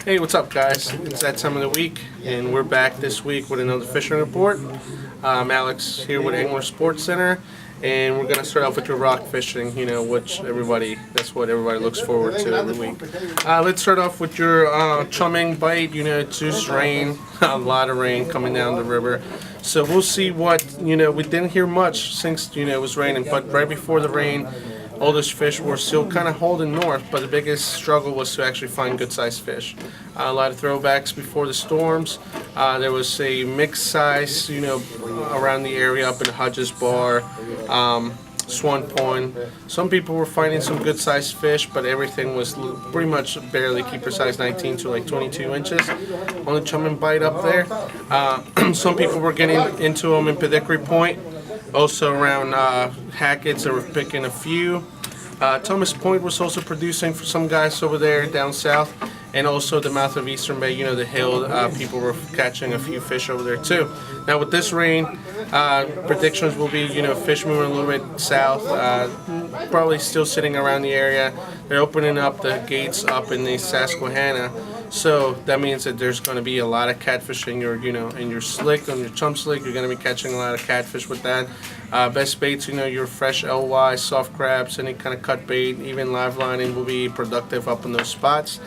Hey, what's up, guys? It's that time of the week, and we're back this week with another fishing report. I'm Alex here with Angler Sports Center, and we're going to start off with your rock fishing, that's what everybody looks forward to every week. Let's start off with your chumming bite. It's just rain, a lot of rain coming down the river. So we'll see what, we didn't hear much since, it was raining, but right before the rain, all those fish were still kind of holding north, but the biggest struggle was to actually find good-sized fish. A lot of throwbacks before the storms. There was a mixed size, around the area up in Hodges Bar, Swan Point. Some people were finding some good-sized fish, but everything was pretty much barely keeper size 19 to like 22 inches on the chum and bite up there. Some people were getting into them in Pedickery Point. Also around Hackett's, they were picking a few. Thomas Point was also producing for some guys over there down south, and also the mouth of Eastern Bay, the hill, people were catching a few fish over there too. Now with this rain, predictions will be, fish moving a little bit south, probably still sitting around the area. They're opening up the gates up in the Susquehanna. So that means that there's going to be a lot of catfish in your, in your slick, on your chum slick. You're going to be catching a lot of catfish with that. Best baits, your fresh LY, soft crabs, any kind of cut bait, even live lining will be productive up in those spots.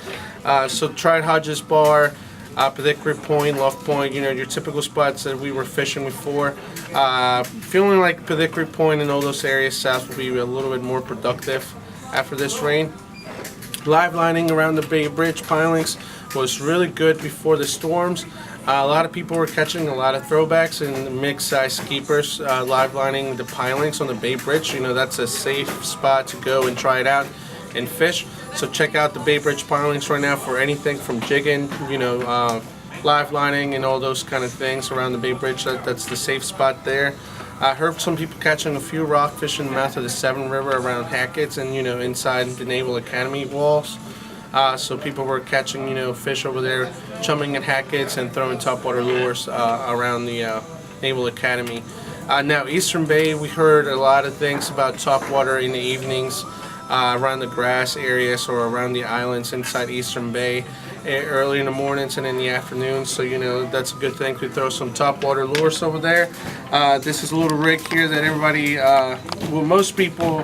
So try Hodges Bar, Pedickery Point, Luff Point, your typical spots that we were fishing before. Feeling like Pedickery Point and all those areas south will be a little bit more productive after this rain. Live lining around the Bay Bridge pilings was really good before the storms. A lot of people were catching a lot of throwbacks and mixed-size keepers, live lining the pilings on the Bay Bridge. That's a safe spot to go and try it out and fish. So check out the Bay Bridge pilings right now for anything from jigging, live lining and all those kind of things around the Bay Bridge. That's the safe spot there. I heard some people catching a few rockfish in the mouth of the Severn River around Hackett's and, inside the Naval Academy walls. So people were catching, fish over there, chumming at Hackett's and throwing topwater lures around the Naval Academy. Now, Eastern Bay, we heard a lot of things about topwater in the evenings around the grass areas or around the islands inside Eastern Bay. Early in the mornings and in the afternoons, so that's a good thing to throw some topwater lures over there. This is a little rig here that everybody, most people,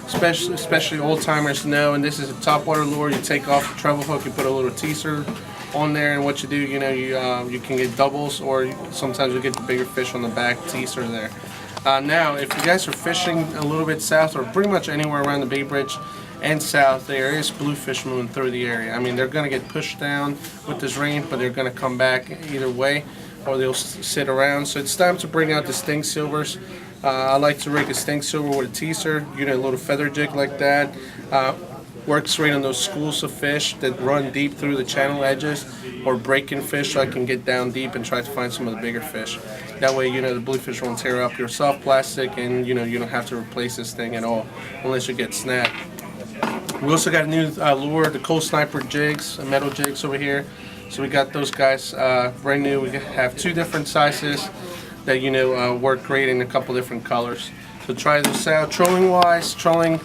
especially old timers, know. And this is a topwater lure. You take off the treble hook, you put a little teaser on there, and what you do, you can get doubles, or sometimes you get the bigger fish on the back teaser there. Now, if you guys are fishing a little bit south or pretty much anywhere around the Bay Bridge and south, there is bluefish moving through the area. I mean, they're going to get pushed down with this rain, but they're going to come back either way, or they'll sit around. So it's time to bring out the stink silvers. I like to rig a stink silver with a teaser, a little feather jig like that. Works right on those schools of fish that run deep through the channel edges, or breaking fish, so I can get down deep and try to find some of the bigger fish. That way, the bluefish won't tear up your soft plastic, and you don't have to replace this thing at all unless you get snapped. We also got a new lure, the Cold Sniper jigs, metal jigs over here. So we got those guys brand new. We have two different sizes that work great in a couple different colors. So try this out. Trolling wise, a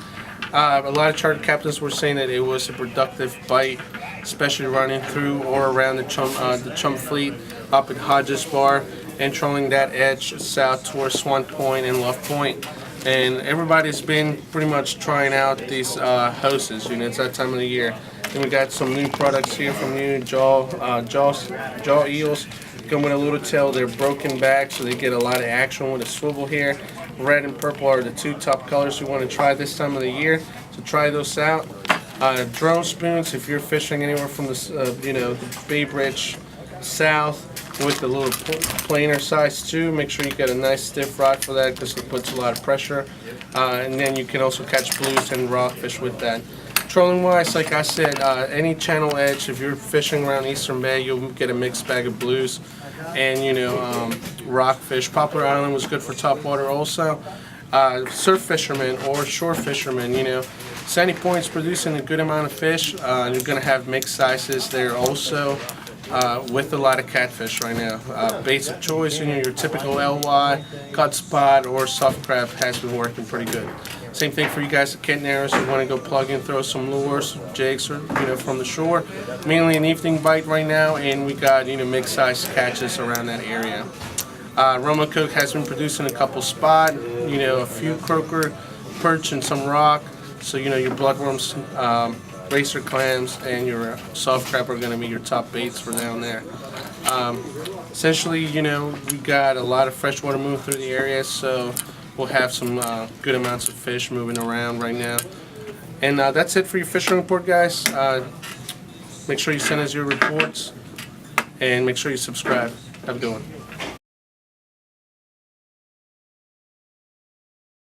lot of charter captains were saying that it was a productive bite, especially running through or around the chum fleet up at Hodges Bar and trolling that edge south towards Swan Point and Luff Point. And everybody's been pretty much trying out these hoses. It's that time of the year. And we got some new products here from new jaw eels. Come with a little tail. They're broken back, so they get a lot of action with a swivel here. Red and purple are the two top colors we want to try this time of the year. So try those out. Drone spoons, if you're fishing anywhere from the Bay Bridge south, with the little planer size too. Make sure you get a nice stiff rod for that, because it puts a lot of pressure. And then you can also catch blues and rockfish with that. Trolling wise, like I said, any channel edge, if you're fishing around Eastern Bay, you'll get a mixed bag of blues and rockfish. Poplar Island was good for topwater also. Surf fishermen or shore fishermen, Sandy Point's producing a good amount of fish. You're going to have mixed sizes there also. With a lot of catfish right now. Baits of choice, your typical LY, cut spot, or soft crab has been working pretty good. Same thing for you guys at Kent Narrows who want to go plug and throw some lures, jigs, or from the shore. Mainly an evening bite right now, and we got mid-sized catches around that area. Roma Cook has been producing a couple spot, a few croaker, perch, and some rock. So your bloodworms, racer clams, and your soft crab are going to be your top baits for down there. Essentially, we got a lot of freshwater moving through the area, so we'll have some good amounts of fish moving around right now. And that's it for your fishing report, guys. Make sure you send us your reports, and make sure you subscribe. Have a good one.